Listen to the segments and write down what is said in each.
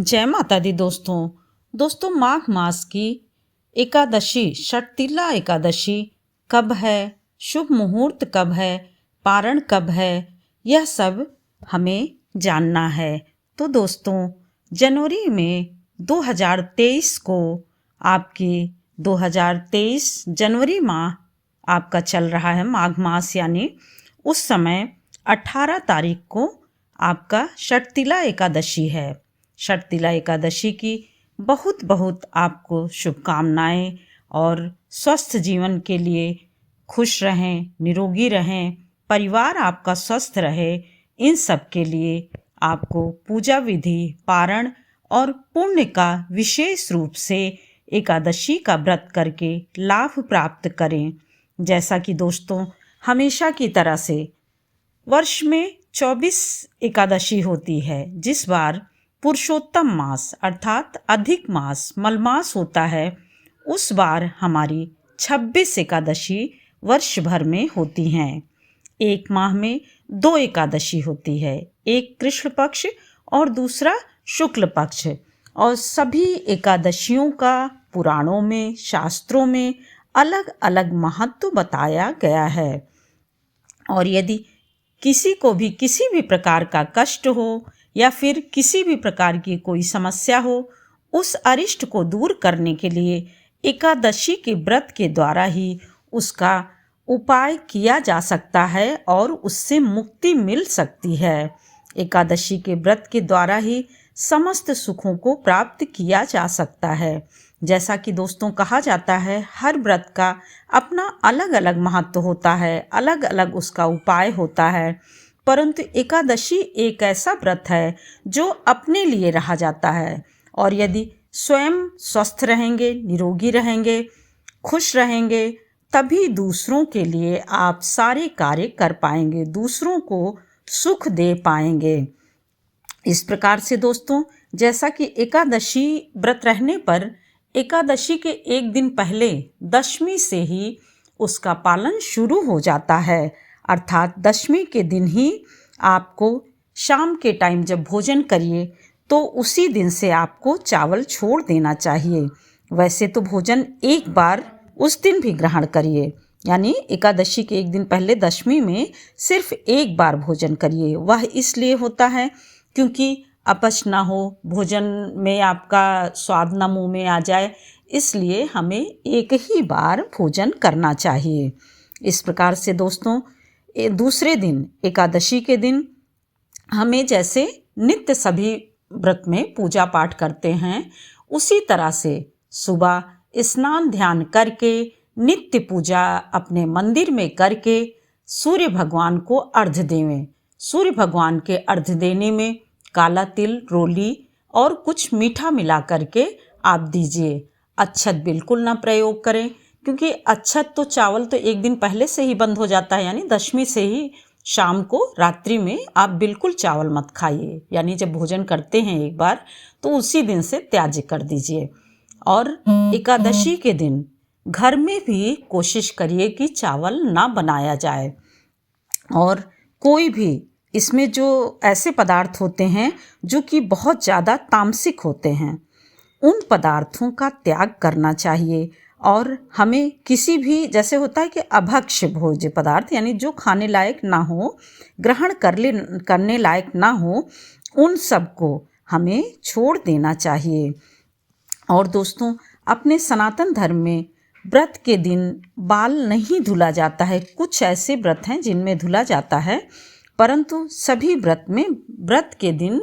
जय माता दी दोस्तों माघ मास की एकादशी षटतिला एकादशी कब है, शुभ मुहूर्त कब है, पारण कब है, यह सब हमें जानना है। तो दोस्तों जनवरी में 2023 को आपकी 2023 जनवरी माह आपका चल रहा है, माघ मास, यानी उस समय 18 तारीख को आपका षटतिला एकादशी है। षटतिला एकादशी की बहुत बहुत आपको शुभकामनाएं और स्वस्थ जीवन के लिए खुश रहें, निरोगी रहें, परिवार आपका स्वस्थ रहे, इन सब के लिए आपको पूजा विधि, पारण और पुण्य का विशेष रूप से एकादशी का व्रत करके लाभ प्राप्त करें। जैसा कि दोस्तों हमेशा की तरह से वर्ष में 24 एकादशी होती है, जिस बार पुरुषोत्तम मास अर्थात अधिक मास मलमास होता है, उस बार हमारी 26 एकादशी वर्ष भर में होती हैं। एक माह में 2 एकादशी होती है, एक कृष्ण पक्ष और दूसरा शुक्ल पक्ष। और सभी एकादशियों का पुराणों में, शास्त्रों में अलग अलग महत्व बताया गया है। और यदि किसी को भी किसी भी प्रकार का कष्ट हो या फिर किसी भी प्रकार की कोई समस्या हो, उस अरिष्ट को दूर करने के लिए एकादशी के व्रत के द्वारा ही उसका उपाय किया जा सकता है और उससे मुक्ति मिल सकती है। एकादशी के व्रत के द्वारा ही समस्त सुखों को प्राप्त किया जा सकता है। जैसा कि दोस्तों कहा जाता है, हर व्रत का अपना अलग अलग महत्व होता है, अलग अलग उसका उपाय होता है, परंतु एकादशी एक ऐसा व्रत है जो अपने लिए रहा जाता है। और यदि स्वयं स्वस्थ रहेंगे, निरोगी रहेंगे, खुश रहेंगे, तभी दूसरों के लिए आप सारे कार्य कर पाएंगे, दूसरों को सुख दे पाएंगे। इस प्रकार से दोस्तों, जैसा कि एकादशी व्रत रहने पर एकादशी के एक दिन पहले दशमी से ही उसका पालन शुरू हो जाता है। अर्थात दशमी के दिन ही आपको शाम के टाइम जब भोजन करिए तो उसी दिन से आपको चावल छोड़ देना चाहिए। वैसे तो भोजन एक बार उस दिन भी ग्रहण करिए, यानी एकादशी के एक दिन पहले दशमी में सिर्फ एक बार भोजन करिए। वह इसलिए होता है क्योंकि अपच ना हो, भोजन में आपका स्वाद ना मुँह में आ जाए, इसलिए हमें एक ही बार भोजन करना चाहिए। इस प्रकार से दोस्तों दूसरे दिन एकादशी के दिन हमें जैसे नित्य सभी व्रत में पूजा पाठ करते हैं, उसी तरह से सुबह स्नान ध्यान करके नित्य पूजा अपने मंदिर में करके सूर्य भगवान को अर्घ्य देवें। सूर्य भगवान के अर्घ्य देने में काला तिल, रोली और कुछ मीठा मिला करके आप दीजिए। अच्छत बिल्कुल ना प्रयोग करें, क्योंकि अच्छत तो चावल तो एक दिन पहले से ही बंद हो जाता है, यानी दशमी से ही शाम को रात्रि में आप बिल्कुल चावल मत खाइए, यानी जब भोजन करते हैं एक बार तो उसी दिन से त्याज्य कर दीजिए। और एकादशी के दिन घर में भी कोशिश करिए कि चावल ना बनाया जाए। और कोई भी इसमें जो ऐसे पदार्थ होते हैं जो कि बहुत ज़्यादा तामसिक होते हैं, उन पदार्थों का त्याग करना चाहिए। और हमें किसी भी, जैसे होता है कि अभक्ष्य भोज्य पदार्थ, यानी जो खाने लायक ना हो, ग्रहण करने लायक ना हो, उन सब को हमें छोड़ देना चाहिए। और दोस्तों अपने सनातन धर्म में व्रत के दिन बाल नहीं धुला जाता है। कुछ ऐसे व्रत हैं जिनमें धुला जाता है, परंतु सभी व्रत में व्रत के दिन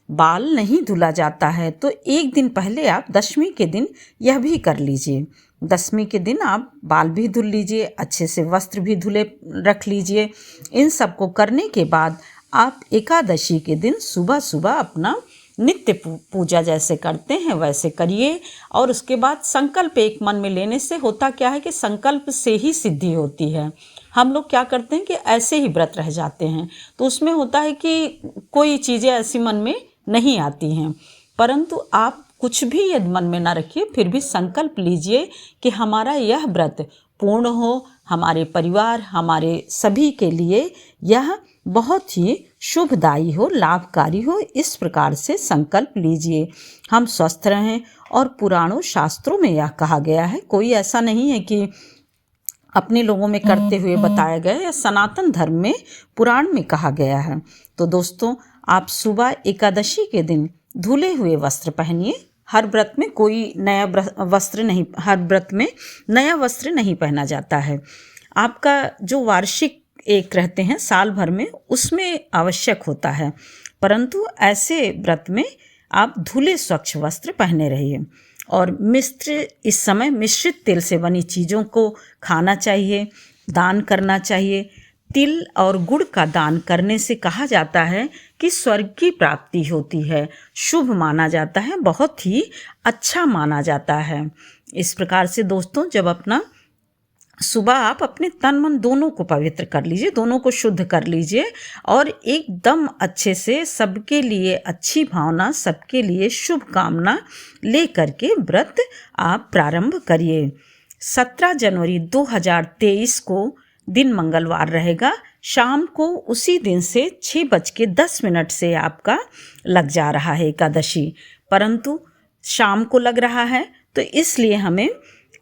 बाल नहीं धुला जाता है। तो एक दिन पहले आप दशमी के दिन यह भी कर लीजिए। दशमी के दिन आप बाल भी धुल लीजिए, अच्छे से वस्त्र भी धुले रख लीजिए। इन सब को करने के बाद आप एकादशी के दिन सुबह सुबह अपना नित्य पूजा जैसे करते हैं वैसे करिए। और उसके बाद संकल्प एक मन में लेने से होता क्या है कि संकल्प से ही सिद्धि होती है। हम लोग क्या करते हैं कि ऐसे ही व्रत रह जाते हैं, तो उसमें होता है कि कोई चीज़ें ऐसी मन में नहीं आती हैं। परंतु आप कुछ भी यदि मन में ना रखिए, फिर भी संकल्प लीजिए कि हमारा यह व्रत पूर्ण हो, हमारे परिवार, हमारे सभी के लिए यह बहुत ही शुभदायी हो, लाभकारी हो, इस प्रकार से संकल्प लीजिए। हम स्वस्थ रहें। और पुराणों शास्त्रों में यह कहा गया है, कोई ऐसा नहीं है कि अपने लोगों में करते हुए बताया गया, या सनातन धर्म में पुराण में कहा गया है। तो दोस्तों, आप सुबह एकादशी के दिन धुले हुए वस्त्र पहनिए। हर व्रत में कोई नया वस्त्र नहीं, हर व्रत में नया वस्त्र नहीं पहना जाता है। आपका जो वार्षिक एक रहते हैं साल भर में, उसमें आवश्यक होता है, परंतु ऐसे व्रत में आप धुले स्वच्छ वस्त्र पहने रहिए। और इस समय मिश्रित तेल से बनी चीज़ों को खाना चाहिए, दान करना चाहिए। तिल और गुड़ का दान करने से कहा जाता है कि स्वर्ग की प्राप्ति होती है, शुभ माना जाता है, बहुत ही अच्छा माना जाता है। इस प्रकार से दोस्तों, जब अपना सुबह आप अपने तन मन दोनों को पवित्र कर लीजिए, दोनों को शुद्ध कर लीजिए, और एकदम अच्छे से सबके लिए अच्छी भावना, सबके लिए शुभ कामना ले करके व्रत आप प्रारंभ करिए। 17 जनवरी 2023 को दिन मंगलवार रहेगा। शाम को उसी दिन से 6:10 से आपका लग जा रहा है एकादशी, परंतु शाम को लग रहा है, तो इसलिए हमें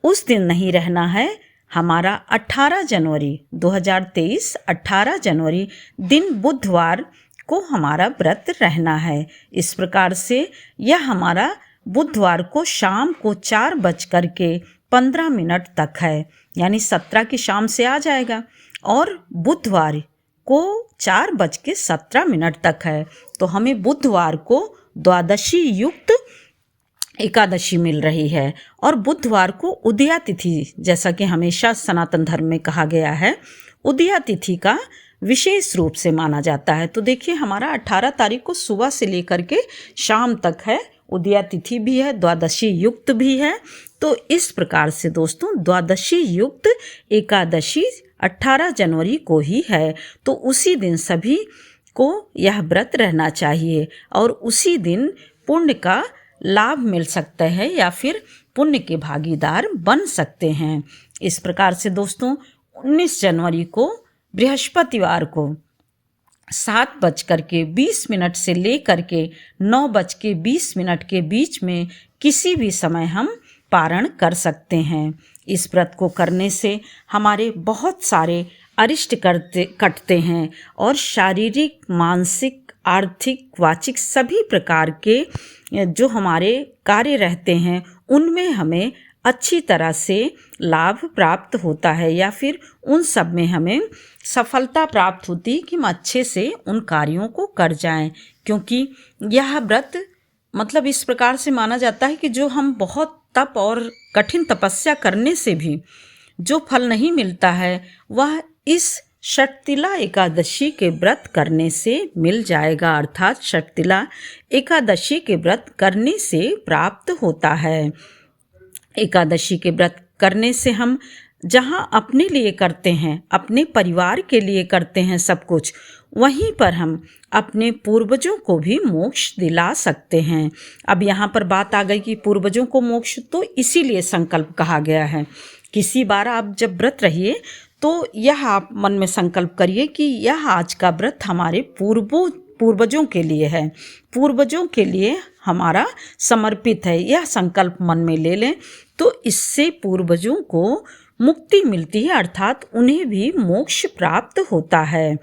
उस दिन नहीं रहना है। हमारा 18 जनवरी 2023 18 जनवरी दिन बुधवार को हमारा व्रत रहना है। इस प्रकार से यह हमारा बुधवार को शाम को 4:15 तक है, यानी 17 की शाम से आ जाएगा, और बुधवार को 4:17 तक है। तो हमें बुधवार को द्वादशी युक्त एकादशी मिल रही है। और बुधवार को उदया तिथि, जैसा कि हमेशा सनातन धर्म में कहा गया है, उदया तिथि का विशेष रूप से माना जाता है। तो देखिए, हमारा 18 तारीख को सुबह से लेकर के शाम तक है, उदया तिथि भी है, द्वादशी युक्त भी है। तो इस प्रकार से दोस्तों, द्वादशी युक्त एकादशी 18 जनवरी को ही है। तो उसी दिन सभी को यह व्रत रहना चाहिए, और उसी दिन पुण्य का लाभ मिल सकता है, या फिर पुण्य के भागीदार बन सकते हैं। इस प्रकार से दोस्तों, 19 जनवरी को बृहस्पतिवार को 7:20 से लेकर के 9:20 के बीच में किसी भी समय हम पारण कर सकते हैं। इस व्रत को करने से हमारे बहुत सारे अरिष्ट कटते हैं, और शारीरिक, मानसिक, आर्थिक, वाचिक सभी प्रकार के जो हमारे कार्य रहते हैं, उनमें हमें अच्छी तरह से लाभ प्राप्त होता है, या फिर उन सब में हमें सफलता प्राप्त होती है कि हम अच्छे से उन कार्यों को कर जाएं। क्योंकि यह व्रत मतलब इस प्रकार से माना जाता है कि जो हम बहुत तप और कठिन तपस्या करने से भी जो फल नहीं मिलता है, वह इस षटतिला एकादशी के व्रत करने से मिल जाएगा। अर्थात षटतिला एकादशी के व्रत करने से प्राप्त होता है। एकादशी के व्रत करने से हम जहाँ अपने लिए करते हैं, अपने परिवार के लिए करते हैं सब कुछ, वहीं पर हम अपने पूर्वजों को भी मोक्ष दिला सकते हैं। अब यहाँ पर बात आ गई कि पूर्वजों को मोक्ष, तो इसीलिए संकल्प कहा गया है। किसी बार आप जब व्रत रहिए तो यह आप मन में संकल्प करिए कि यह आज का व्रत हमारे पूर्वजों के लिए है, पूर्वजों के लिए हमारा समर्पित है। यह संकल्प मन में ले लें, तो इससे पूर्वजों को मुक्ति मिलती है, अर्थात उन्हें भी मोक्ष प्राप्त होता है।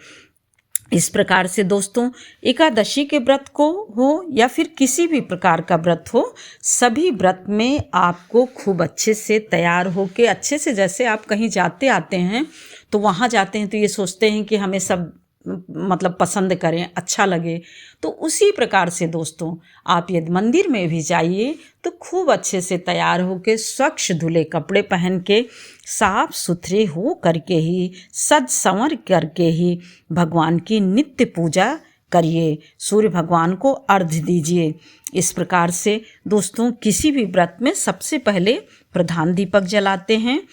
इस प्रकार से दोस्तों, एकादशी के व्रत को हो या फिर किसी भी प्रकार का व्रत हो, सभी व्रत में आपको खूब अच्छे से तैयार हो के, अच्छे से, जैसे आप कहीं जाते आते हैं तो वहाँ जाते हैं तो ये सोचते हैं कि हमें सब मतलब पसंद करें, अच्छा लगे, तो उसी प्रकार से दोस्तों आप यदि मंदिर में भी जाइए तो खूब अच्छे से तैयार होके, स्वच्छ धुले कपड़े पहन के, साफ सुथरे हो करके ही, सज संवर करके ही भगवान की नित्य पूजा करिए, सूर्य भगवान को अर्घ्य दीजिए। इस प्रकार से दोस्तों, किसी भी व्रत में सबसे पहले प्रधान दीपक जलाते हैं,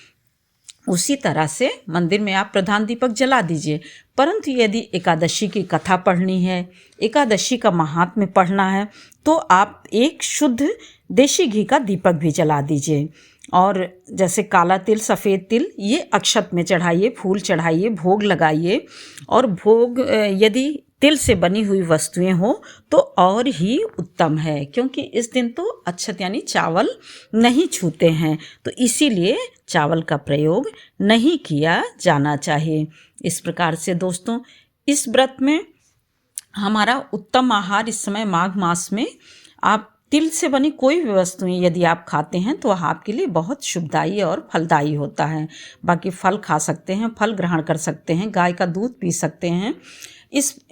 उसी तरह से मंदिर में आप प्रधान दीपक जला दीजिए। परंतु यदि एकादशी की कथा पढ़नी है, एकादशी का महात्म्य पढ़ना है, तो आप एक शुद्ध देशी घी का दीपक भी जला दीजिए। और जैसे काला तिल, सफ़ेद तिल, ये अक्षत में चढ़ाइए, फूल चढ़ाइए, भोग लगाइए। और भोग यदि तिल से बनी हुई वस्तुएं हो तो और ही उत्तम है, क्योंकि इस दिन तो अक्षत यानी चावल नहीं छूते हैं, तो इसीलिए चावल का प्रयोग नहीं किया जाना चाहिए। इस प्रकार से दोस्तों, इस व्रत में हमारा उत्तम आहार इस समय माघ मास में आप तिल से बनी कोई भी वस्तुएं यदि आप खाते हैं तो आपके लिए बहुत शुभदायी और फलदायी होता है। बाकी फल खा सकते हैं, फल ग्रहण कर सकते हैं, गाय का दूध पी सकते हैं,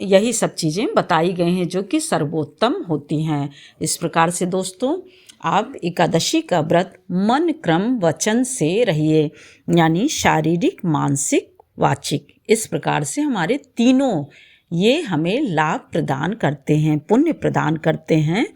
यही सब चीज़ें बताई गई हैं जो कि सर्वोत्तम होती हैं। इस प्रकार से दोस्तों, आप एकादशी का व्रत मन, क्रम, वचन से रहिए, यानी शारीरिक, मानसिक, वाचिक। इस प्रकार से हमारे तीनों ये हमें लाभ प्रदान करते हैं, पुण्य प्रदान करते हैं।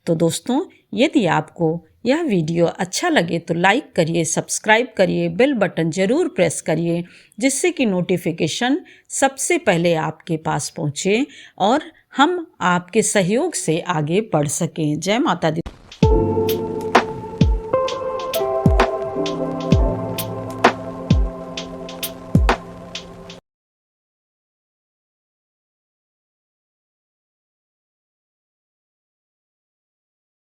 तो दोस्तों, यदि आपको यह वीडियो अच्छा लगे तो लाइक करिए, सब्सक्राइब करिए, बेल बटन ज़रूर प्रेस करिए, जिससे कि नोटिफिकेशन सबसे पहले आपके पास पहुँचे और हम आपके सहयोग से आगे बढ़ सकें। जय माता दी।